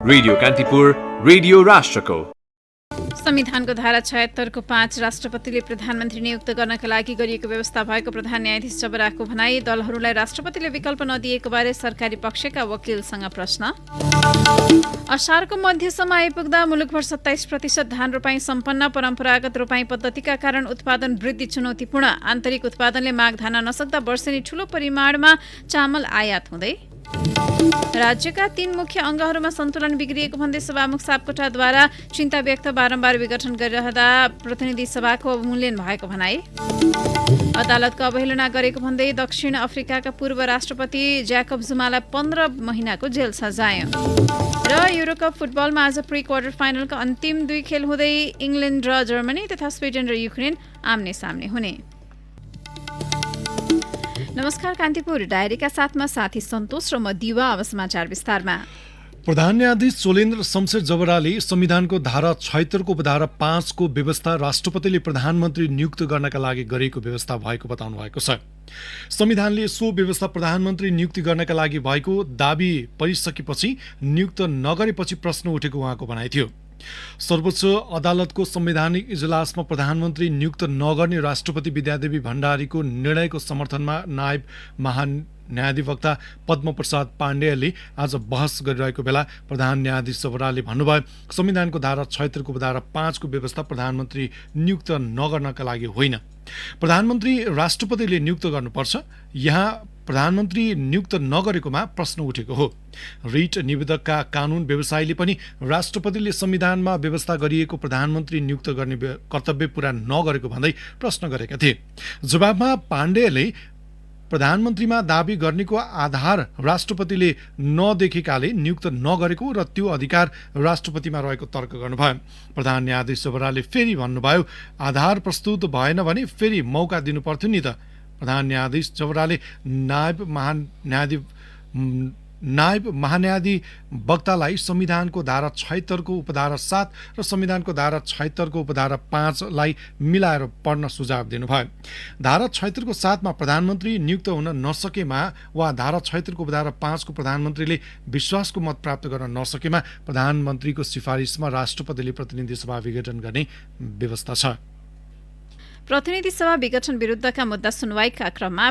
Radio Kantipur, radio राष्ट्रको। संविधानको धारा 76 को 5 राष्ट्रपतिले प्रधानमन्त्री नियुक्त गर्नका लागि गरिएको व्यवस्था भएको प्रधान न्यायाधीश जबराको भनाई। दलहरूलाई राष्ट्रपतिले विकल्प नदिएको बारे सरकारी पक्षका वकिलसँग प्रश्न। असारको मध्यसम्म आइपुग्दा मुलुकभर 27% धान रोपाई सम्पन्न। परम्परागत रोपाई पद्धतिका कारण उत्पादन वृद्धि चुनौतीपूर्ण। आन्तरिक उत्पादनले माग धान्न नसक्दा वर्षेनी ठूलो परिमाणमा चामल आयात हुँदै। राज्यका 3 मुख्य अङ्गहरूमा सन्तुलन बिग्रिएको भन्दै सभामुख सापकोटाद्वारा चिन्ता व्यक्त। बारम्बार विघटन गरिरहँदा प्रतिनिधि सभाको अवमूल्यन भएको भनाई। अदालतको अवहेलना गरेको भन्दै दक्षिण अफ्रिकाका पूर्व राष्ट्रपति ज्याकब जुमालाई 15 महिनाको जेल सजाय। र युरोकप फुटबलमा आज प्री क्वार्टर फाइनलका अन्तिम 2 खेल हुँदै इङ्ल्यान्ड र जर्मनी तथा स्विडेन र युक्रेन आम्ने सामने हुने। नमस्कार, कान्तिपुर डायरीका साथमा साथी सन्तोष र म दिवा। अब समाचार विस्तारमा। प्रधान न्यायाधीश चोलेन्द्र शमशेर जबराले संविधानको धारा 76 को उपधारा 5 को व्यवस्था राष्ट्रपतिले प्रधानमन्त्री नियुक्त गर्नका लागि गरेको व्यवस्था भएको बताउनु भएको छ। संविधानले सो व्यवस्था प्रधानमन्त्री नियुक्ति गर्नका लागि भएको दाबी परिसकेपछि नियुक्त नगरेपछि प्रश्न उठेको उहाँको भनाइ थियो। सर्वोच्च अदालतको संवैधानिक इजलासमा प्रधानमन्त्री नियुक्त नगर्ने राष्ट्रपति विद्यादेवी भण्डारीको निर्णयको समर्थनमा नायब महान्यायाधिवक्ता पद्मप्रसाद पाण्डेयले आज बहस गरिरहेको बेला प्रधान न्यायाधीश जबराले भन्नुभयो, संविधानको धारा 76 को धारा 5 को व्यवस्था प्रधानमन्त्री नियुक्त नगर्नका लागि होइन। प्रधानमन्त्री राष्ट्रपतिले नियुक्त गर्नुपर्छ। यहाँ प्रधानमन्त्री नियुक्त नगरेकोमा प्रश्न उठेको हो। रिट निवेदकका कानून व्यवसायीले पनि राष्ट्रपतिले संविधानमा व्यवस्था गरिएको प्रधानमन्त्री नियुक्त गर्ने कर्तव्य पूरा नगरेको भन्दै प्रश्न गरेका थिए। जवाबमा पाण्डेयले प्रधानमन्त्रीमा दाबी गर्नेको आधार राष्ट्रपतिले नदेखेकाले नियुक्त नगरेको र त्यो अधिकार राष्ट्रपतिमा रहेको तर्क गर्नुभयो। प्रधान न्यायाधीश जबराले फेरि भन्नुभयो, आधार प्रस्तुत भएन भने फेरि मौका दिनुपर्थ्यो नि त। प्रधान न्यायाधीश जबराले नायब महान्यायाधिवक्तालाई संविधानको धारा 76 को उपधारा 7 र संविधानको धारा 76 को उपधारा 5 लाई मिलाएर पढ्न सुझाव दिनुभयो। धारा 76 को 7 मा प्रधानमन्त्री नियुक्त हुन नसकेमा वा धारा 76 को उपधारा 5 को प्रधानमन्त्रीले विश्वासको मत प्राप्त गर्न नसकेमा प्रधानमन्त्रीको सिफारिसमा राष्ट्रपतिले प्रतिनिधि सभा विघटन गर्ने व्यवस्था छ। प्रतिनिधि सभा विघटन विरुद्धका मुद्दा सुनवाईका क्रममा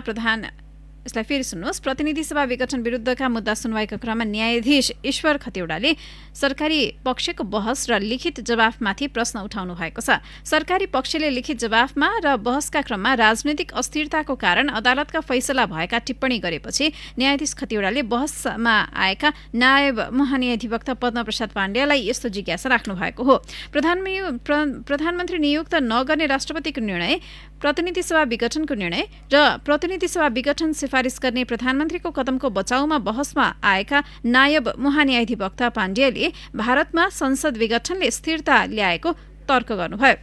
प्रतिनिधि सभा विघटन विरुद्धका मुद्दा सुनवाईका क्रममा न्यायाधीश ईश्वर खतिवड़ाले सरकारी पक्षको बहस र लिखित जवाफमाथि प्रश्न उठाउनु भएको छ। सरकारी पक्षले लिखित जवाफमा र बहसका क्रममा राजनैतिक अस्थिरताको कारण अदालतका फैसला भएका टिप्पणी गरेपछि न्यायाधीश खतिवड़ाले बहसमा आएका नायब महान्यायाधिवक्ता पद्मप्रसाद पाण्डेयलाई यस्तो जिज्ञासा राख्नु भएको हो। प्रधानमन्त्री नियुक्त नगर्ने राष्ट्रपतिको निर्णय, प्रतिनिधि सभा विघटनको निर्णय र प्रतिनिधि सभा विघटन सिफारिस गर्ने प्रधानमन्त्रीको कदमको बचाउमा बहसमा आएका नायब महान्यायाधिवक्ता पाण्डेयले भारतमा संसद विघटनले स्थिरता ल्याएको तर्क गर्नुभयो।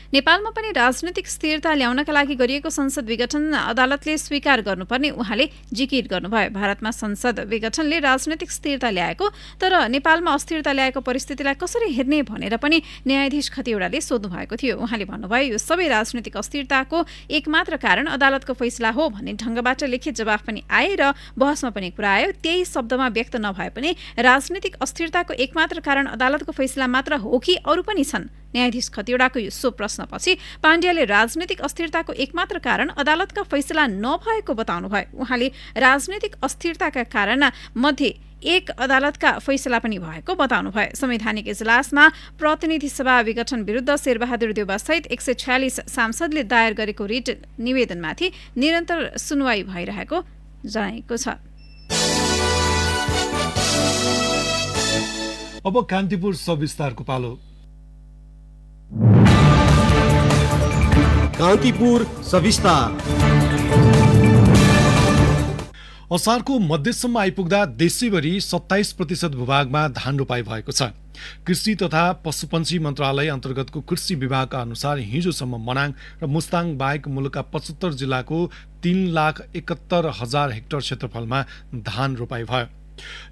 नेपालमा पनि राजनीतिक स्थिरता ल्याउनका लागि गरिएको संसद विघटन अदालतले स्वीकार गर्नुपर्ने उहाँले जिकिर गर्नुभयो। भारतमा संसद विघटनले राजनीतिक स्थिरता ल्याएको तर नेपालमा अस्थिरता ल्याएको परिस्थितिलाई कसरी हेर्ने भनेर पनि न्यायाधीश खतिवड़ाले सोध्नु भएको थियो। उहाँले भन्नुभयो, यो सबै राजनीतिक अस्थिरताको एकमात्र कारण अदालतको फैसला हो भन्ने ढंगबाट लिखित जवाफ पनि आए र बहसमा पनि कुरा आयो। त्यही शब्दमा व्यक्त नभए पनि राजनीतिक अस्थिरताको एकमात्र कारण अदालतको फैसला मात्र हो कि अरू पनि छन्? न्यायाधीश खतिवड़ाको यो प्रश्नपछि पाण्डेयले राजनीतिक अस्थिरताको एकमात्र कारण अदालतका फैसला नभएको बताउनुभयो। उहाँले राजनीतिक अस्थिरताका कारण मध्ये एक अदालतका फैसला पनि भएको बताउनुभयो। संवैधानिक इजलासमा प्रतिनिधि सभा विघटन विरुद्ध शेरबहादुर देउवा सहित 146 सांसदले दायर गरेको रिट निवेदनमाथि निरन्तर सुनवाई भइरहेको जनाएको छ। अब कान्तिपुर सविस्तारको पालो। कान्तिपुर सविस्तार। असारको मध्यसम्म आइपुग्दा देशैभरि 27% भूभागमा धान रोपाई भएको छ। कृषि तथा पशुपन्छी मन्त्रालय अन्तर्गतको कृषि विभागका अनुसार हिजोसम्म मनाङ र मुस्ताङ बाहेक मुलुकका 75 जिल्लाको 3,71,000 हेक्टर क्षेत्रफलमा धान रोपाई भयो।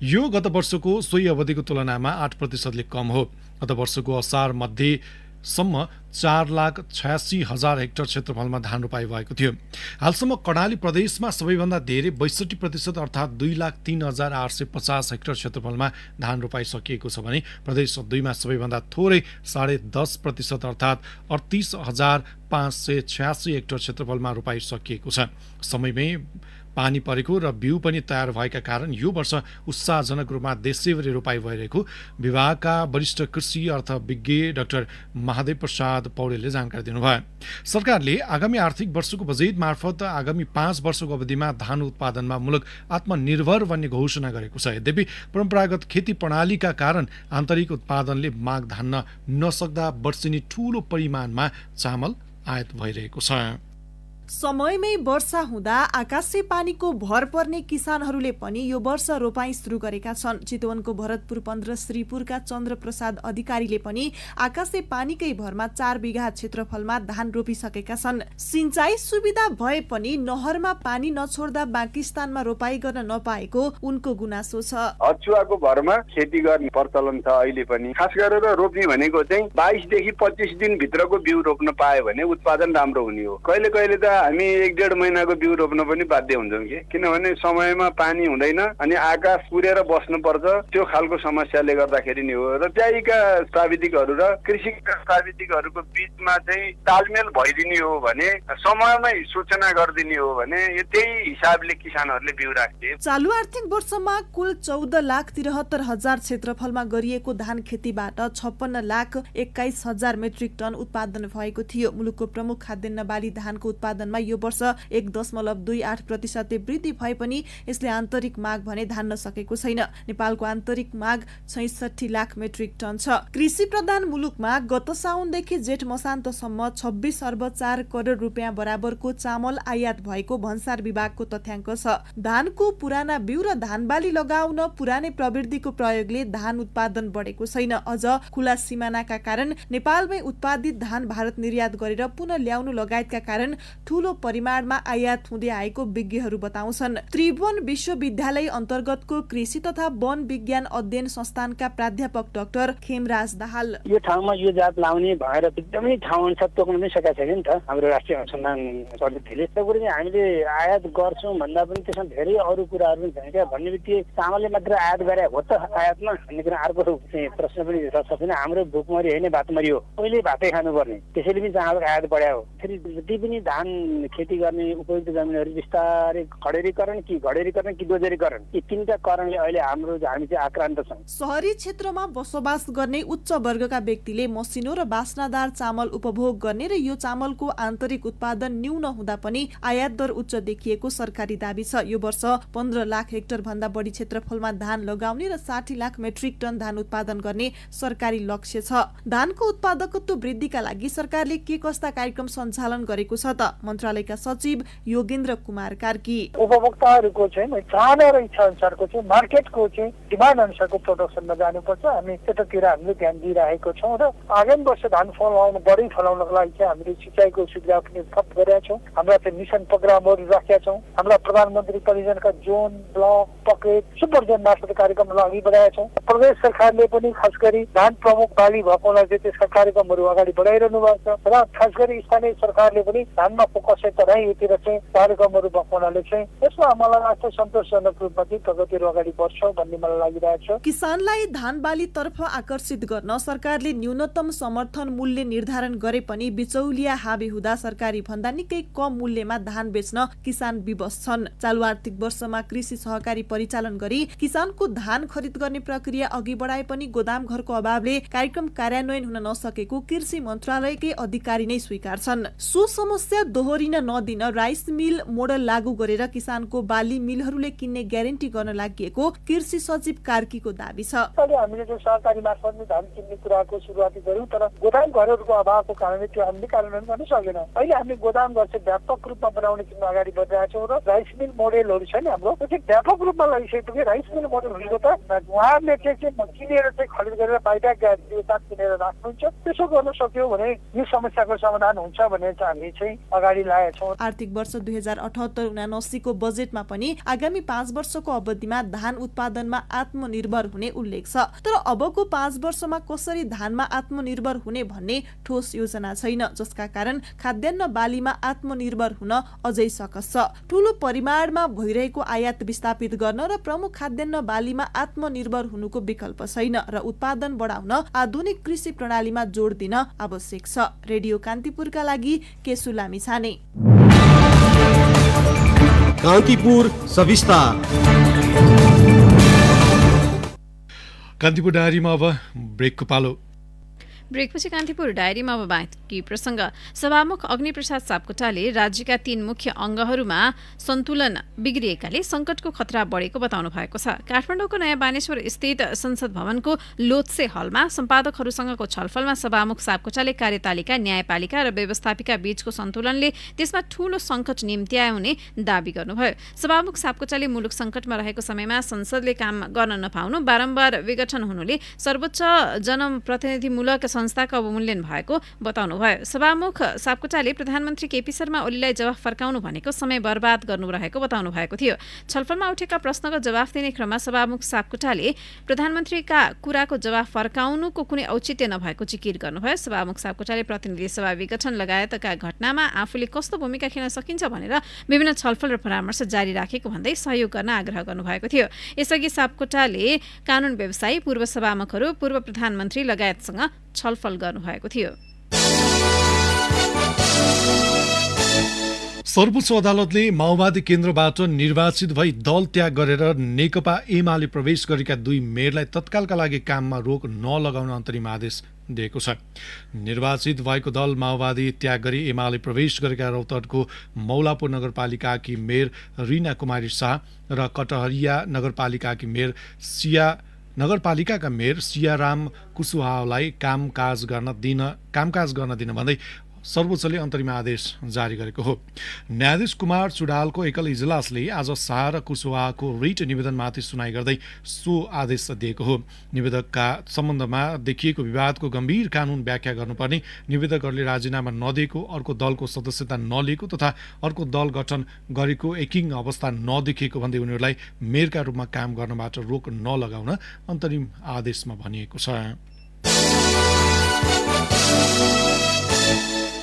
यो गत वर्षको सोही अवधिको तुलनामा 8% कम हो। गत वर्षको असार मध्ये सम्म 4,86,000 हेक्टर क्षेत्रफलमा धान रोपाई भएको थियो। हालसम्म कर्णाली प्रदेशमा सबैभन्दा धेरै 62% अर्थात् 2,03,850 हेक्टर क्षेत्रफलमा धान रोपाई सकिएको छ भने प्रदेश 2मा सबैभन्दा थोरै 10.5% अर्थात् 38,586 हेक्टर क्षेत्रफलमा रोपाई सकिएको छ। समयमै पानी परेको र बिउ पनि तयार भएका कारण यो वर्ष उत्साहजनक रूपमा देशैभरि रोपाई भइरहेको विभागका वरिष्ठ कृषि अर्थविज्ञ डाक्टर महादेव प्रसाद पौडेलले जानकारी दिनुभयो। सरकारले आगामी आर्थिक वर्षको बजेट मार्फत आगामी 5 वर्षको अवधिमा धान उत्पादनमा मुलुक आत्मनिर्भर बन्ने घोषणा गरेको छ। यद्यपि परम्परागत खेती प्रणालीका कारण आन्तरिक उत्पादनले माग धान्न नसक्दा वर्षेनी ठूलो परिमाणमा चामल आयात भइरहेको छ। समयमै वर्षा हुँदा आकाशे पानीको भर पर्ने किसानहरूले पनि यो वर्ष रोपाई सुरु गरेका छन्। चितवनको भरतपुर 15 श्रीपुरका चन्द्रप्रसाद अधिकारीले पनि आकाशे पानीकै भरमा 4 बिघा क्षेत्रफलमा धान रोपिसकेका छन्। सिंचाई सुविधा भए पनि नहरमा पानी नछोड्दा पाकिस्तानमा रोपाई गर्न नपाएको उनको गुनासो छ। अचुवाको भरमा खेती गर्ने प्रचलन छ अहिले पनि। खास गरेर रोप्ने भनेको चाहिँ 22 देखि 25 दिन भित्रको बिउ रोप्न पाए भने उत्पादन राम्रो हुने हो। कहिले कहिले त हामी 1-1.5 महिनाको बिउ रोप्न पनि बाध्य हुन्छौँ कि किनभने समयमा पानी हुँदैन अनि आकाश पुरेर बस्नु पर्छ। त्यो खालको समस्याले गर्दाखेरि नि हो। र त्यहीका प्राविधिकहरू र कृषि प्राविधिकहरूको बीचमा चाहिँ तालमेल भइदिने हो भने समयमै सूचना गरिदिने हो भने त्यही हिसाबले किसानहरूले बिउ राख्थे। चालु आर्थिक वर्षमा कुल 14,73,000 क्षेत्रफलमा गरिएको धान खेतीबाट 56,21,000 मेट्रिक टन उत्पादन भएको थियो। मुलुकको प्रमुख खाद्यान्न बाली धानको उत्पादन यो वर्ष 1.28% वृद्धि भए पनि यसले आन्तरिक माग भने धान्न सकेको छैन। नेपालको आन्तरिक माग 66 लाख मेट्रिक टन छ। कृषि प्रधान मुलुकमा गत साउनदेखि जेठ मसान्तसम्म 26 अर्ब 4 करोड रुपियाँ बराबरको चामल आयात भएको भन्सार विभागको तथ्याङ्क छ। धानको पुराना बिउ र धान बाली लगाउन पुरानै प्रविधिको प्रयोगले धान उत्पादन बढेको छैन। अझ खुला सिमानाका कारण नेपालमै उत्पादित धान भारत निर्यात गरेर पुनः ल्याउनु लगायतका कारण ठूलो परिमाणमा आयात हुँदै आएको विज्ञहरू बताउँछन्। त्रिभुवन विश्वविद्यालय अन्तर्गतको कृषि तथा वन विज्ञान अध्ययन संस्थानका प्राध्यापक डाक्टर खेमराज दाहाल, यो ठाउँमा यो जात लाउने भएर एकदमै ठाउँ अनुसार तोक्न पनि सकेका छैन नि त हाम्रो राष्ट्रिय अनुसन्धान समितिले। त्यसैले चाहिँ हामीले आयात गर्छौँ भन्दा पनि त्यसमा धेरै अरू कुराहरू पनि छन् क्या। भन्ने बित्तिकै चामलले मात्र आयात गरे हो त आयातमा भन्ने कुरा अर्को चाहिँ प्रश्न पनि छ छैन। हाम्रो भुकमरी होइन भातमरी हो, पहिले भातै खानुपर्ने, त्यसैले पनि चामलको आयात बढ्या हो। फेरि जति पनि धान खेती गर्ने उपयुक्त जमिनहरू बिस्तारै खडेरीकरण कि डोजरीकरण, यी 3टा कारणले अहिले हामी चाहिँ आक्रान्त छौँ। शहरी क्षेत्रमा बसोबास गर्ने उच्च वर्गका व्यक्तिले मसिनो र बास्नादार चामल उपभोग गर्ने र यो चामलको आन्तरिक उत्पादन न्यून हुँदा पनि आयात दर उच्च देखिएको सरकारी दाबी छ। यो वर्ष 15 लाख हेक्टर भन्दा बढी क्षेत्रफलमा धान लगाउने र 60 लाख मेट्रिक टन धान उत्पादन गर्ने सरकारी लक्ष्य छ। धानको उत्पादकत्व वृद्धिका लागि सरकारले के कस्ता कार्यक्रम सञ्चालन गरेको छ त? मन्त्रालयका सचिव योगेन्द्र कुमार कार्की, उपभोक्ताहरूको चाहिँ चाहना र इच्छा अनुसारको चाहिँ मार्केटको चाहिँ डिमान्ड अनुसारको प्रोडक्सनमा जानुपर्छ। हामी त्यतातिर हामीले ध्यान दिइरहेको छौँ र आगामी वर्ष धान फलाउन बढी फलाउनको लागि चाहिँ हामीले सिँचाइको सुविधा पनि थप गरेका छौँ। हाम्रा चाहिँ मिसन प्रोग्रामहरू राखेका छौँ। हाम्रा प्रधानमन्त्री परियोजनाका John, block, pocket, super John मार्फत कार्यक्रमहरू अघि बढाएका छौँ। प्रदेश सरकारले पनि खास गरी धान प्रमुख बाली भएकोलाई चाहिँ त्यसका कार्यक्रमहरू अगाडि बढाइरहनु भएको छ र खास गरी स्थानीय सरकारले पनि धानमा फोकस तराईतिर चाहिँ कार्यक्रमहरू भएकोले चाहिँ यसमा मलाई लाग्छ सन्तोषजनक रूपमा चाहिँ प्रगतिहरू अगाडि बढ्छ भन्ने मलाई लागिरहेको छ। किसानलाई धान बाली तर्फ आकर्षित गर्न सरकारले न्यूनतम समर्थन मूल्य निर्धारण गरे पनि बिचौलिया हाबी हुँदा सरकारी भन्दा निकै कम मूल्यमा धान बेच्न किसान विवश छन्। चालु आर्थिक वर्षमा कृषि सहकारी परिचालन गरी किसानको धान खरिद गर्ने प्रक्रिया अघि बढाए पनि गोदाम घरको अभावले कार्यक्रम कार्यान्वयन हुन नसकेको कृषि मन्त्रालयकै अधिकारी नै स्वीकार छन्। सो समस्या दोहोरिन नदिन राइस मिल मोडल लागू गरेर किसानको बाली मिलहरूले किन्ने ग्यारेन्टी गर्न लागि कृषि सचिव कार्कीको दाबी छ। हामीले जो सहकारी मार्फत धान किन्ने कुराको सुरुवाती गर्यौं तर गोदाम घरहरूको अभावको कारणले त्यो हामीले कार्यान्वयन गर्न सकेन। अहिले हामीले गोदाम घर चाहिँ व्यापक रूपमा बनाउने किसिममा अगाडि बढिरहेका छौँ र राइस मिल मोडेलहरू छ नि हाम्रो त्यो चाहिँ व्यापक रूपमा लगिसकेपछि राइस मिल मोडेल भनेको त उहाँहरूले चाहिँ किनेर चाहिँ खरिद गरेर बाइब्याक किनेर राख्नुहुन्छ। त्यसो गर्न सक्यो भने यो समस्याको समाधान हुन्छ भनेर चाहिँ हामी चाहिँ अगाडि अगाडि लागेका छौँ। आर्थिक वर्ष 2078-79 को बजेटमा पनि आगामी 5 वर्षको अवधिमा धान उत्पादनमा आत्मनिर्भर हुने उल्लेख छ। तर अबको 5 वर्षमा कसरी धानमा आत्मनिर्भर हुने भन्ने ठोस योजना छैन, जसका कारण खाद्यान्न बालीमा आत्मनिर्भर हुन अझै सकस छ। ठूलो परिमाणमा भइरहेको आयात विस्थापित गर्न र प्रमुख खाद्यान्न बालीमा आत्मनिर्भर हुनुको विकल्प छैन र उत्पादन बढाउन आधुनिक कृषि प्रणालीमा जोड दिन आवश्यक छ। रेडियो कान्तिपुरका लागि केसु लामिछाने। कान्तिपुर सविस्तार। कान्तिपुर डायरीमा अब ब्रेकको पालो। ब्रेकपछि कान्तिपुर डायरीमा अब बाँकी प्रसङ्ग। सभामुख अग्निप्रसाद सापकोटाले राज्यका 3 मुख्य अङ्गहरूमा सन्तुलन बिग्रिएकाले सङ्कटको खतरा बढेको बताउनु भएको छ। काठमाडौँको नयाँ बानेश्वर स्थित संसद भवनको लोत्से हलमा सम्पादकहरूसँगको छलफलमा सभामुख सापकोटाले कार्यतालिका, न्यायपालिका र व्यवस्थापिका बीचको सन्तुलनले त्यसमा ठूलो सङ्कट निम्त्याउने दावी गर्नुभयो। सभामुख सापकोटाले मुलुक सङ्कटमा रहेको समयमा संसदले काम गर्न नपाउनु, बारम्बार विघटन हुनुले सर्वोच्च जनप्रतिनिधिमूलक संस्थाको अवमूल्यन भएको बताउनुभयो। सभामुख सापकोटाले प्रधानमन्त्री केपी शर्मा ओलीलाई जवाफ फर्काउनु भनेको समय बर्बाद गर्नु रहेको बताउनु भएको थियो। छलफलमा उठेका प्रश्नको जवाफ दिने क्रममा सभामुख सापकोटाले प्रधानमन्त्रीका कुराको जवाफ फर्काउनुको कुनै औचित्य नभएको जिकिर गर्नुभयो। सभामुख सापकोटाले प्रतिनिधि सभा विघटन लगायतका घटनामा आफूले कस्तो भूमिका खेल्न सकिन्छ भनेर विभिन्न छलफल र परामर्श जारी राखेको भन्दै सहयोग गर्न आग्रह गर्नुभएको थियो। यसअघि सापकोटाले कानून व्यवसायी, पूर्व सभामुखहरू, पूर्व प्रधानमन्त्री लगायतसँग छलफल गर्नुभएको थियो। सर्वोच्च अदालतले माओवादी केन्द्रबाट निर्वाचित भई दल त्याग गरेर नेकपा एमाले प्रवेश गरेका 2 मेयरलाई तत्कालका लागि काममा रोक नलगाउन अन्तरिम आदेश दिएको छ। निर्वाचित भएको दल माओवादी त्याग गरी एमाले प्रवेश गरेका रौतहटको मौलापुर नगरपालिकाकी मेयर रिना कुमारी शाह र कटहरिया नगरपालिकाका मेयर सियाराम कुशवाहालाई कामकाज गर्न दिन भन्दै सर्वोच्चले अन्तरिम आदेश जारी गरेको हो। न्यायाधीश कुमार चुडालको एकल इजलासले आज शाह र कुशवाहाको रिट निवेदनमाथि सुनाई गर्दै सो आदेश दिएको हो। निवेदकका सम्बन्धमा देखिएको विवादको गम्भीर कानून व्याख्या गर्नुपर्ने, निवेदकहरूले राजीनामा नदिएको, अर्को दलको सदस्यता नलिएको तथा अर्को दल गठन गरेको एकिङ अवस्था नदेखिएको भन्दै उनीहरूलाई मेयरका रूपमा काम गर्नबाट रोक नलगाउन अन्तरिम आदेशमा भनिएको छ।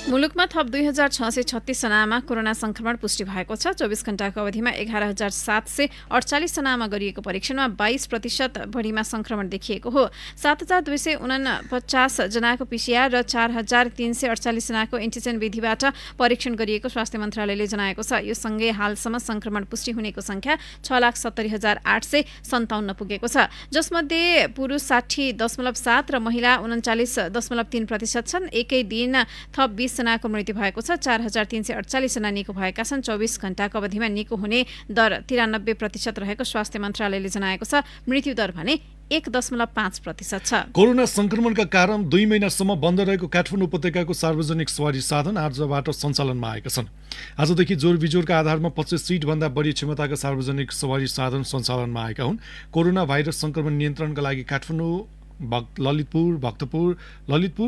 मुलुकमा थप 2636 जनामा कोरोना संक्रमण पुष्टि भएको छ। 24 घण्टाको अवधिमा 11748 जनामा गरिएको परीक्षणमा 22% बढीमा संक्रमण देखिएको हो। 7249 जनाको पीसीआर र 4348 जनाको एन्टिजेन विधिबाट परीक्षण गरिएको स्वास्थ्य मन्त्रालयले जनाएको छ। यो सँगै हालसम्म संक्रमण पुष्टि हुनेको संख्या 6,70,857 पुगेको छ, जसमध्ये पुरुष 60.7 र महिला 39.3% छन्। एकै दिन थप 20 जनाको मृत्यु भएको छ। 4348 जना निको भएका छन्। 24 घण्टाको अवधिमा निको हुने दर 93% रहेको स्वास्थ्य मन्त्रालयले जनाएको छ। मृत्यु दर भने 1.5% छ। कोरोना संक्रमणका कारण 2 महिनासम्म बन्द रहेको काठमाडौँ उपत्यकाको सार्वजनिक सवारी साधन आजबाट सञ्चालनमा आएका छन्। आजदेखि जोरबिजोरका आधारमा 25 सीटभन्दा बढी क्षमताका सार्वजनिक सवारी साधन सञ्चालनमा आएका हुन्। कोरोना भाइरस संक्रमण नियन्त्रणका लागि काठमाडौँ, ललितपुर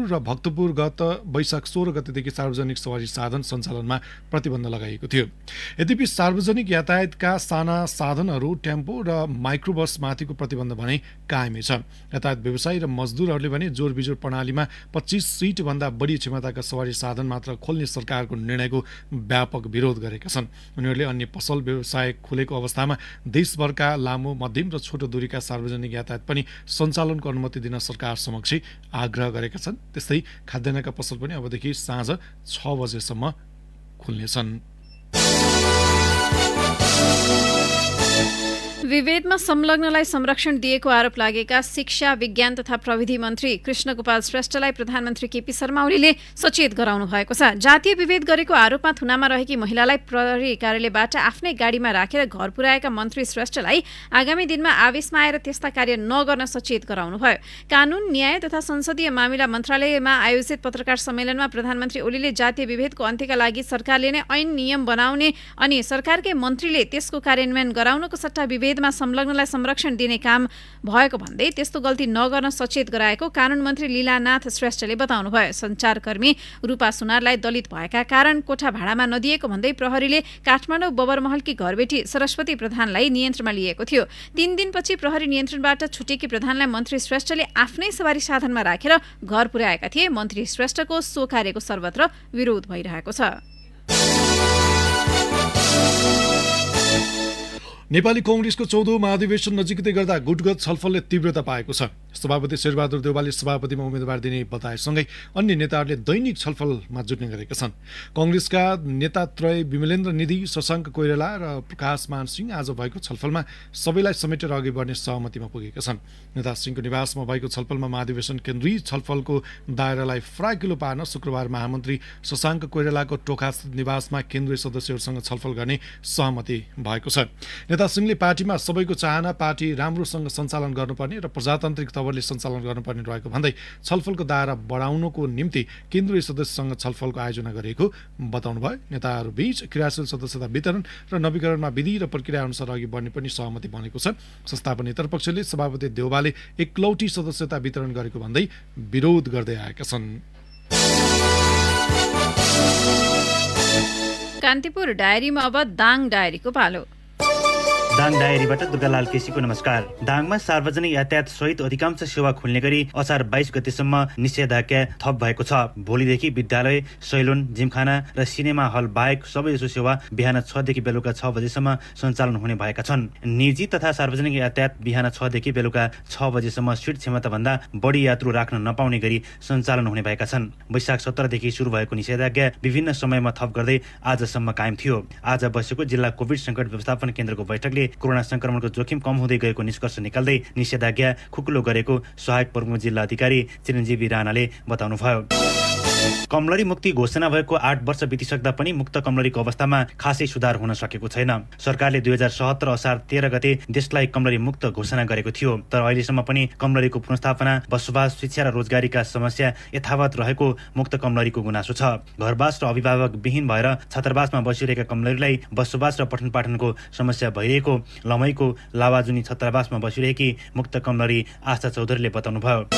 र भक्तपुर गत वैशाख 16 गतेदेखि सार्वजनिक सवारी साधन सञ्चालनमा प्रतिबन्ध लगाइएको थियो। यद्यपि सार्वजनिक यातायातका साना साधनहरू, टेम्पो र माइक्रोबस माथिको प्रतिबन्ध भने कायमै छ। यातायात व्यवसायी र मजदुरहरूले भने जोरबिजोर प्रणालीमा 25 सीटभन्दा बढी क्षमताका सवारी साधन मात्र खोल्ने सरकारको निर्णयको व्यापक विरोध गरेका छन्। उनीहरूले अन्य पसल व्यवसाय खुलेको अवस्थामा देशभरका लामो, मध्यम र छोटो दूरीका सार्वजनिक यातायात पनि सञ्चालनको अनुमति दिन सरकार समक्ष आग्रह गरेका छन्। त्यस्तै खाद्यान्नका पसल पनि अबदेखि साँझ 6 बजेसम्म खुल्नेछन्। विभेदमा संलग्नलाई संरक्षण दिएको आरोप लागेका शिक्षा, विज्ञान तथा प्रविधि मन्त्री कृष्णगोपाल श्रेष्ठलाई प्रधानमन्त्री केपी शर्मा ओलीले सचेत गराउनु भएको छ। जातीय विभेद गरेको आरोपमा थुनामा रहेकी महिलालाई प्रहरी कार्यालयबाट आफ्नै गाडीमा राखेर घर पुर्याएका मन्त्री श्रेष्ठलाई आगामी दिनमा आवेशमा आएर त्यस्ता कार्य नगर्न सचेत गराउनु भयो। कानून, न्याय तथा संसदीय मामिला मन्त्रालयमा आयोजित पत्रकार सम्मेलनमा प्रधानमन्त्री ओलीले जातीय विभेदको अन्त्यका लागि सरकारले नै ऐन नियम बनाउने अनि सरकारकै मन्त्रीले त्यसको कार्यान्वयन गराउनको सट्टा विभेद खेदमा संलग्नलाई संरक्षण दिने काम भएको भन्दै त्यस्तो गल्ती नगर्न सचेत गराएको कानून मन्त्री लीलानाथ श्रेष्ठले बताउनुभयो। सञ्चारकर्मी रूपा सुनारलाई दलित भएका कारण कोठा भाडामा नदिएको भन्दै प्रहरीले काठमाडौँ बबरमहलकी घरबेटी सरस्वती प्रधानलाई नियन्त्रणमा लिएको थियो। 3 दिनपछि प्रहरी नियन्त्रणबाट छुटेकी प्रधानलाई मन्त्री श्रेष्ठले आफ्नै सवारी साधनमा राखेर घर पुर्याएका थिए। मन्त्री श्रेष्ठको सो कार्यको सर्वत्र विरोध भइरहेको छ। नेपाली कांग्रेसको 14औं महाधिवेशन नजिकै गर्दा गुटगत छलफलले तीव्रता पाएको छ। सभापति शेरबहादुर देउवाले सभापतिमा उम्मेदवार दिने बताएसँगै अन्य नेताहरूले दैनिक छलफलमा जुट्ने गरेका छन्। कांग्रेसका नेतात्रय विमलेन्द्र निधि, शशाङ्क कोइराला र प्रकाश मान सिंह आज भएको छलफलमा सबैलाई समेटेर अघि बढ्ने सहमतिमा पुगेका छन्। नेता सिंहको निवासमा भएको छलफलमा महाधिवेशन केन्द्रीय छलफलको दायरालाई फराकिलो पार्न शुक्रबार महामन्त्री शशाङ्क कोइरालाको टोखा निवासमा केन्द्रीय सदस्यहरूसँग छलफल गर्ने सहमति भएको छ। नेता सिंहले पार्टीमा सबैको चाहना पार्टी राम्रोसँग सञ्चालन गर्नुपर्ने र प्रजातान्त्रिक तवरले सञ्चालन गर्नुपर्ने रहेको भन्दै छलफलको दायरा बढाउनको निम्ति केन्द्रीय सदस्यसँग छलफलको आयोजना गरेको बताउनुभयो। नेताहरूबीच क्रियाशील सदस्यता वितरण र नवीकरणमा विधि र प्रक्रिया अनुसार अघि बढ्ने पनि सहमति बनेको छ। संस्थापनेतर पक्षले सभापति देउवाले एकलौटी सदस्यता वितरण गरेको भन्दै विरोध गर्दै आएका छन्। कान्तिपुर डायरीमा अब दाङ डायरीको पालो। दाङ डायरीबाट दुर्गालाल केसीको नमस्कार। दाङमा सार्वजनिक यातायात सहित अधिकांश सेवा खुल्ने गरी असार 22 गतेसम्म निषेधाज्ञा थप भएको छ। भोलिदेखि विद्यालय, सैलुन, जिमखाना र सिनेमा हल बाहेक सबैजसो सेवा बिहान 6 देखि बेलुका 6 बजेसम्म सञ्चालन हुने भएका छन्। निजी तथा सार्वजनिक यातायात बिहान 6 देखि बेलुका 6 बजेसम्म सिट क्षमताभन्दा बढी यात्रु राख्न नपाउने गरी सञ्चालन हुने भएका छन्। वैशाख 17 देखि सुरु भएको निषेधाज्ञा विभिन्न समयमा थप गर्दै आजसम्म कायम थियो। आज बसेको जिल्ला कोभिड सङ्कट व्यवस्थापन केन्द्रको बैठकले कोरोना संक्रमणको जोखिम कम हुँदै गएको निष्कर्ष निकाल्दै निषेधाज्ञा खुकुलो गरेको सहायक प्रमुख जिल्ला अधिकारी चिरञ्जीवी राणाले बताउनुभयो। कमलरी मुक्ति घोषणा भएको 8 वर्ष बितिसक्दा पनि मुक्त कमलरीको अवस्थामा खासै सुधार हुन सकेको छैन। सरकारले 2077 असार 13 गते देशलाई कमलरी मुक्त घोषणा गरेको थियो, तर अहिलेसम्म पनि कमलरीको पुनर्स्थापना, बसोबास, शिक्षा र रोजगारीका समस्या यथावत रहेको मुक्त कमलरीको गुनासो छ। घरबास र अभिभावक विहीन भएर छात्रावासमा बसिरहेका कमलरीलाई बसोबास र पठन पाठनको समस्या भइरहेको लमैको लावाजुनी छात्रावासमा बसिरहेकी मुक्त कमलरी आशा चौधरीले बताउनुभयो।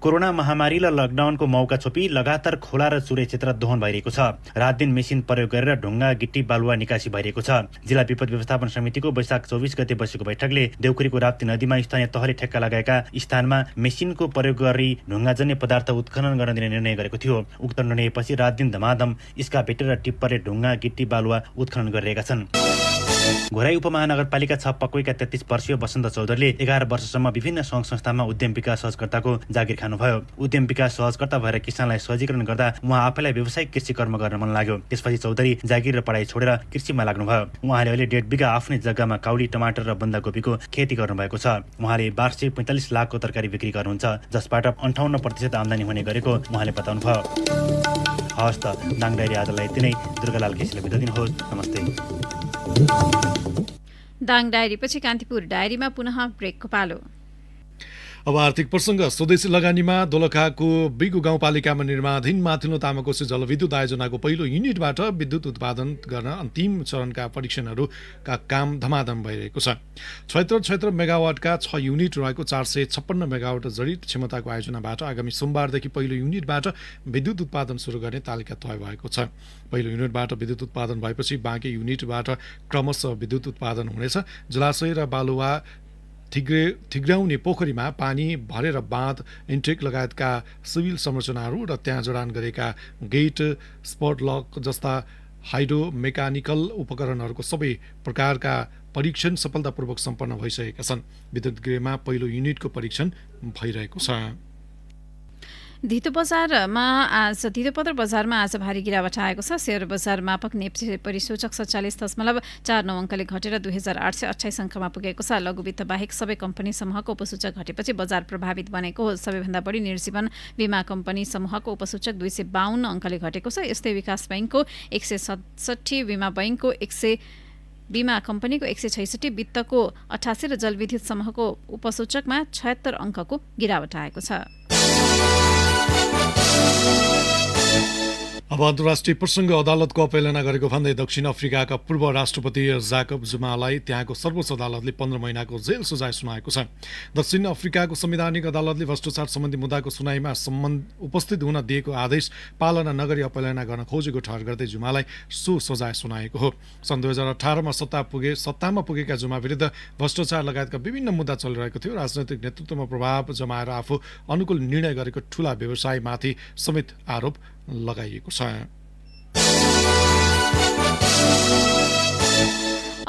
कोरोना महामारी र लकडाउनको मौका छोपी लगातार खोला र चुरे क्षेत्र दोहन भइरहेको छ। रात दिन मेसिन प्रयोग गरेर ढुङ्गा, गिट्टी, बालुवा निकासी भइरहेको छ। जिल्ला विपद व्यवस्थापन समितिको वैशाख 24 गते बसेको बैठकले देउखुरीको राप्ती नदीमा स्थानीय तहले ठेक्का लगाएका स्थानमा मेसिनको प्रयोग गरी ढुङ्गाजन्य पदार्थ उत्खनन गर्न दिने निर्णय गरेको थियो। उक्त निर्णयपछि रात दिन धमाधम इस्काभेटर र टिप्परले ढुङ्गा, गिट्टी, बालुवा उत्खनन गरिरहेका छन्। घोराई उपमहानगरपालिका 6 पक्वैका 33 वर्षीय वसन्त चौधरीले 11 वर्षसम्म विभिन्न सङ्घ संस्थामा उद्यम विकास सहजकर्ताको जागिर खानुभयो। उद्यम विकास सहजकर्ता भएर किसानलाई सहजीकरण गर्दा उहाँ आफैलाई व्यावसायिक कृषि कर्म गर्न मन लाग्यो। त्यसपछि चौधरी जागिर र पढाइ छोडेर कृषिमा लाग्नुभयो। उहाँले अहिले 1.5 बिघा आफ्नै जग्गामा काउली, टमाटर र बन्दाकोपीको खेती गर्नुभएको छ। उहाँले वार्षिक 45 लाखको तरकारी बिक्री गर्नुहुन्छ, जसबाट 58% आम्दानी हुने गरेको उहाँले बताउनुभयो। हवस् त, दाङ डायरी आजलाई यति नै। दुर्गालाल केसीले बिदा दिनुहोस्। नमस्ते। दाङ डायरीपछि कान्तिपुर डायरीमा पुनः ब्रेकको पालो। अब आर्थिक प्रसङ्ग। स्वदेशी लगानीमा दोलखाको बिगु गाउँपालिकामा निर्माणाधीन माथिल्लो तामाकोशी जलविद्युत आयोजनाको पहिलो युनिटबाट विद्युत उत्पादन गर्न अन्तिम चरणका परीक्षणहरूका काम धमाधम भइरहेको छ। 76 मेगावाटका 6 युनिट रहेको 456 मेगावाट जडित क्षमताको आयोजनाबाट आगामी सोमबारदेखि पहिलो युनिटबाट विद्युत उत्पादन सुरु गर्ने तालिका तय भएको छ। पहिलो युनिटबाट विद्युत उत्पादन भएपछि बाँकी युनिटबाट क्रमशः विद्युत उत्पादन हुनेछ। जलाशय र बालुवा थिग्राउने पोखरीमा पानी भरेर बाँध, इन्टेक लगायतका सिभिल संरचनाहरू र त्यहाँ जडान गरेका गेट, स्पट लक जस्ता हाइड्रो मेकानिकल उपकरणहरूको सबै प्रकारका परीक्षण सफलतापूर्वक सम्पन्न भइसकेका छन्। विद्युत गृहमा पहिलो युनिटको परीक्षण भइरहेको छ। धितोपत्र बजारमा आज भारी गिरावट आएको छ। शेयर बजार मापक नेप्से परिसूचक 47.49 अङ्कले घटेर 2828 अङ्कमा पुगेको छ। लघु वित्त बाहेक सबै कम्पनी समूहको उपसूचक घटेपछि बजार प्रभावित बनेको हो। सबैभन्दा बढी निर्जीवन बीमा कम्पनी समूहको उपसूचक 252 अङ्कले घटेको छ। यस्तै विकास बैंकको 167, बीमा बैंकको 100, बीमा कम्पनीको 166, वित्तको 88 र जलविद्युत समूहको उपसूचकमा 76 अङ्कको गिरावट आएको छ। अब अन्तर्राष्ट्रिय प्रसङ्ग अदालतको अपहेलना गरेको भन्दै दक्षिण अफ्रिकाका पूर्व राष्ट्रपति जाकब जुमालाई त्यहाँको सर्वोच्च अदालतले 15 महिनाको जेल सजाय सुनाएको छ। दक्षिण अफ्रिकाको संवैधानिक अदालतले भ्रष्टाचार सम्बन्धी मुद्दाको सुनाइमा उपस्थित हुन दिएको आदेश पालना नगरी अपहेलना गर्न खोजेको ठहर गर्दै जुमालाई सो सजाय सुनाएको हो। सन् 2018मा सत्तामा पुगेका जुमा विरुद्ध भ्रष्टाचार लगायतका विभिन्न मुद्दा चलिरहेको थियो। राजनैतिक नेतृत्वमा प्रभाव जमाएर आफू अनुकूल निर्णय गरेको ठूला व्यवसायमाथि समेत आरोप लगाइएको छ।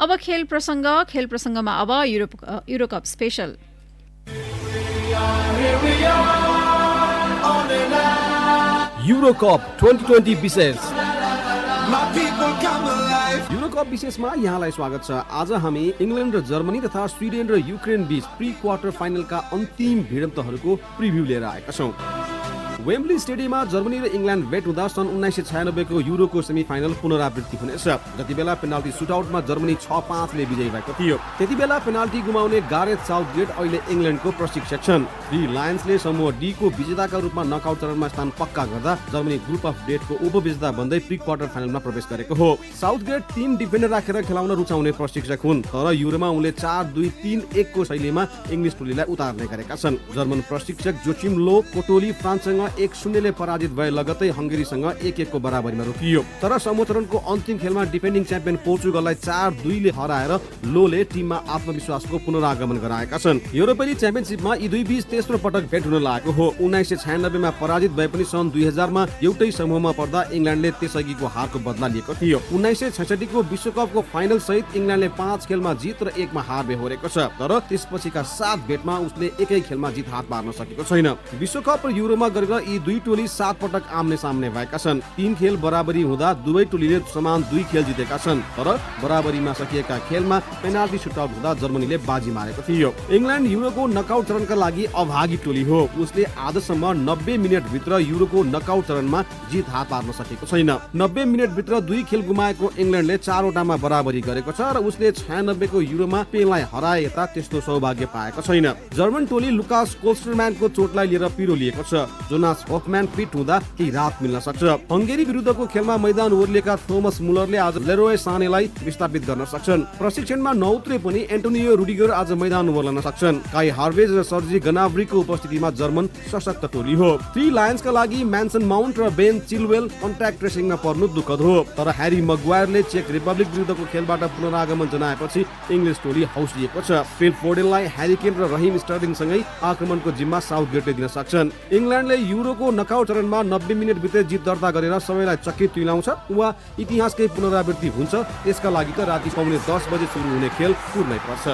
अब खेल प्रसङ्गमा अब युरोकप स्पेशल। युरोकप 2020 विशेष। युरोकप विशेषमा यहाँलाई स्वागत छ। आज हामी इङ्ल्यान्ड र जर्मनी तथा स्विडेन र युक्रेन बीच प्री क्वार्टर फाइनलका अन्तिम भिडन्तहरूको प्रिभ्यू लिएर आएका छौँ। वेम्बली स्टेडियममा जर्मनी र इङ्ल्यान्ड भेट हुँदा सन् 1996 को युरोको सेमिफाइनल पुनरावृत्ति हुनेछ। जति बेला पेनाल्टी सुटआउटमा जर्मनी 6-5 ले विजयी भएको थियो। त्यति बेला पेनाल्टी गुमाउने गारेथ साउथगेट अहिले इङ्ल्यान्डको प्रशिक्षक छन्। थ्री लायन्सले समूह डी को विजेताका रूपमा नकआउट चरणमा स्थान पक्का गर्दा जर्मनी ग्रुप अफ डेटको उपविजेता बन्दै प्री क्वार्टर फाइनलमा प्रवेश गरेको हो। साउथगेट 3 डिफेन्डर राखेर खेलाउन रुचाउने प्रशिक्षक हुन्, तर युरोमा उनले 4-2-3-1 को शैलीमा इङ्ग्लिस टोलीलाई उतार्ने गरेका छन्। जर्मन प्रशिक्षक जोचिम लो कोटोली फ्रान्ससँग 1-0 ले पराजित भए लगतै हंगेरीसँग 1-1 को बराबरीमा रोकियो। तर समूह चरणको अन्तिम खेलमा डिफेन्डिङ च्याम्पियन पोर्चुगललाई 4-2 ले हराएर लोले टिममा आत्मविश्वासको पुनरागमन गराएका छन्। युरोपेली च्याम्पियनशिपमा यी दुई बीच तेस्रो पटक भेट हुन लागेको हो। 1996 मा पराजित भए पनि सन् 2000 मा एउटै समूहमा पर्दा इङ्ल्यान्डले त्यसअघिको हारको बदला लिएको थियो। 1966 को विश्वकपको फाइनल सहित इङ्ल्यान्डले 5 खेलमा जित र 1 मा हार बेहोरेको छ। तर त्यसपछिका 7 भेटमा उसले एकै खेलमा जित हात पार्न सकेको छैन। विश्वकप र युरोमा गरेर यी दुई टोली 7 पटक आम्ने सामने भएका छन्। 3 खेल बराबरी हुँदा दुवै टोलीले समान 2 खेल जितेका छन्। तर बराबरीमा सकिएका खेलमा पेनाल्टी सुटआउट हुँदा जर्मनीले बाजी मारेको थियो। इङ्ल्यान्ड युरोको नकआउट चरणका लागि अभागी टोली हो। उसले आजसम्म 90 मिनेट भित्र युरोको नकआउट चरणमा जित हात पार्न सकेको छैन। 90 मिनेट भित्र 2 खेल गुमाएको इङ्ल्यान्डले 4 वटामा बराबरी गरेको छ र उसले 96 को युरोमा स्पेनलाई हराए यता त्यस्तो सौभाग्य पाएको छैन। जर्मन टोली लुकास कोस्टरम्यानको चोटलाई लिएर पिरो लिएको छ। जोनास होफम्यान फिट हुँदा केही राहत मिल्न सक्छ। हंगेरी विरुद्धको खेलमा मैदान ओर्लिएका थोमस मुलरले आज लेरोय सानेलाई विस्थापित गर्न सक्छन्। प्रशिक्षणमा नउत्रे पनि एन्टोनियो रुडिगर आज मैदान ओर्लन सक्छन्। काई हार्वेज र सर्जी गनाब्रीको उपस्थितिमा जर्मन सशक्त टोली हो। थ्री लायन्सका लागि म्यानसन माउन्ट र बेन चिलवेल कन्ट्याक्ट ट्रेसिङमा पर्नु दुःखद हो। तर ह्यारी मग्वायरले चेक रिपब्लिक विरुद्धको खेलबाट पुनरागमन जनाएपछि इङ्ग्लिस टोली हौसिएको छ। फिल फोडेनलाई ह्यारी केन र रहिम स्टर्लिङसँगै आक्रमणको जिम्मा साउथगेटले दिन सक्छन्। इङ्ल्यान्डले युरोको नकआउट चरणमा 90 मिनेट भित्र जित दर्ता गरेर सबैलाई चकित तुल्याउँछ वा इतिहासकै पुनरावृत्ति हुन्छ। त्यसका लागि त राति 10 बजे सुरु हुने खेल कुर्नै पर्छ।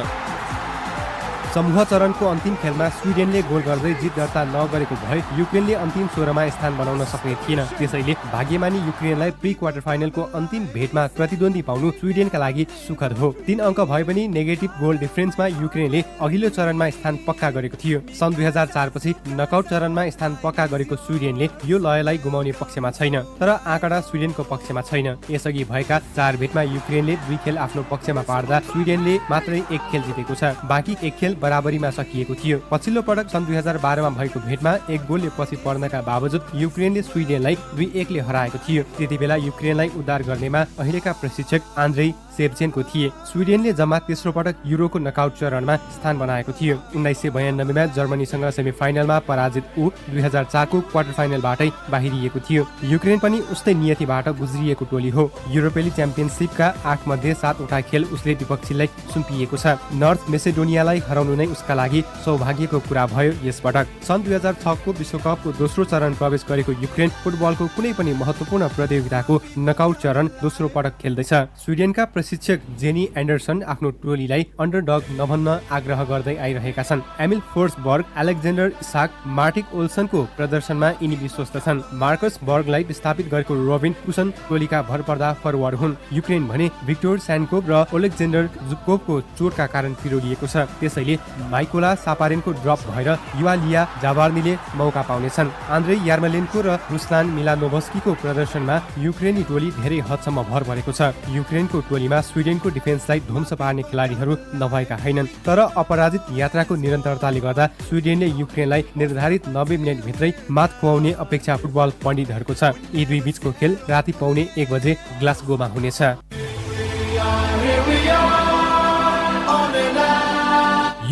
समूह चरणको अन्तिम खेलमा स्विडेनले गोल गर्दै जित दर्ता नगरेको भए युक्रेनले अन्तिम 16 मा स्थान बनाउन सक्ने थिएन। त्यसैले भाग्यमानी युक्रेनलाई प्री क्वार्टर फाइनलको अन्तिम भेटमा प्रतिद्वन्दी पाउनु स्विडेनका लागि सुखद हो। 3 अङ्क भए पनि नेगेटिभ गोल डिफरेन्समा युक्रेनले अघिल्लो चरणमा स्थान पक्का गरेको थियो। सन् 2004 पछि नकआउट चरणमा स्थान पक्का गरेको स्विडेनले यो लयलाई गुमाउने पक्षमा छैन। तर आँकडा स्विडेनको पक्षमा छैन। यसअघि भएका 4 भेटमा युक्रेनले 2 खेल आफ्नो पक्षमा पार्दा स्विडेनले मात्रै 1 खेल जितेको छ। बाँकी 1 खेल बराबरीमा सकिएको थियो। पछिल्लो पटक सन् 2012 मा भएको भेटमा 1 गोलले पछि पर्नका बावजुद युक्रेनले स्विडेनलाई 2-1 ले हराएको थियो। त्यति बेला युक्रेनलाई उद्धार गर्नेमा अहिलेका प्रशिक्षक आन्द्रे सेभचेनको थिए। स्विडेनले जम्मा तेस्रो पटक युरोको नकआउट चरणमा स्थान बनाएको थियो। 1992 मा जर्मनीसँग सेमिफाइनलमा पराजित 2004 को क्वार्टर फाइनलबाटै बाहिरिएको थियो। युक्रेन पनि उस्तै नियतिबाट गुज्रिएको टोली हो। युरोपेली च्याम्पियनशिपका 8 मध्ये 7 वटा खेल उसले विपक्षीलाई सुम्पिएको छ। नर्थ मेसेडोनियालाई हराउनु नै उसका लागि सौभाग्यको कुरा भयो। यसपटक सन् 2006 को विश्वकपको दोस्रो चरण प्रवेश गरेको युक्रेन फुटबलको कुनै पनि महत्त्वपूर्ण प्रतियोगिताको नकआउट चरण दोस्रो पटक खेल्दैछ। स्विडेनका प्रशिक्षक जेनी एन्डरसन आफ्नो टोलीलाई अन्डरडग नभन्न आग्रह गर्दै आइरहेका छन्। एमिल फोर्सबर्ग, एलेक्जेन्डर इसाक, मार्टिक ओल्सनको प्रदर्शनमा यिनी विश्वस्त छन्। मार्कस बर्गलाई विस्थापित गरेको रोबिन कुसन टोलीका भरपर्दा फरवार्ड हुन्। युक्रेन भने भिक्टोर स्यान्कोभ र ओलेक्जेन्डर जुब्कोभको चोटका कारण पिरोलिएको छ। त्यसैले माइकोला सापारेनको ड्रप भएर युवालिया जाबार्नीले मौका पाउनेछन्। आन्द्रे यार्मलेनको र रुस्लान मिलानोभस्कीको प्रदर्शनमा युक्रेनी टोली धेरै हदसम्म भर परेको छ। युक्रेनको टोलीमा स्विडेनको डिफेन्सलाई ध्वंस पार्ने खेलाडीहरू नभएका हैनन्, तर अपराजित यात्राको निरन्तरताले गर्दा स्विडेनले युक्रेनलाई निर्धारित 90 मिनेटभित्रै मात खुवाउने अपेक्षा फुटबल पण्डितहरूको छ। यी दुई बीचको खेल राति 1:15 बजे ग्लासगोमा हुनेछ।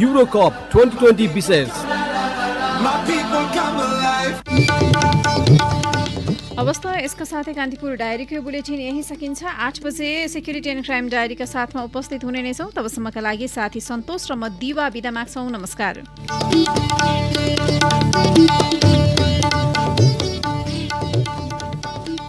युरोकप 2020 विशेष। अवस्था यसका साथै कान्तिपुर डायरीको बुलेटिन यही सकिन्छ। 8 बजे सेक्युरिटी एन्ड क्राइम डायरीका साथमा उपस्थित हुने नै छौँ। तबसम्मका लागि साथी सन्तोष र म दिवा बिदा माग्छौँ। नमस्कार।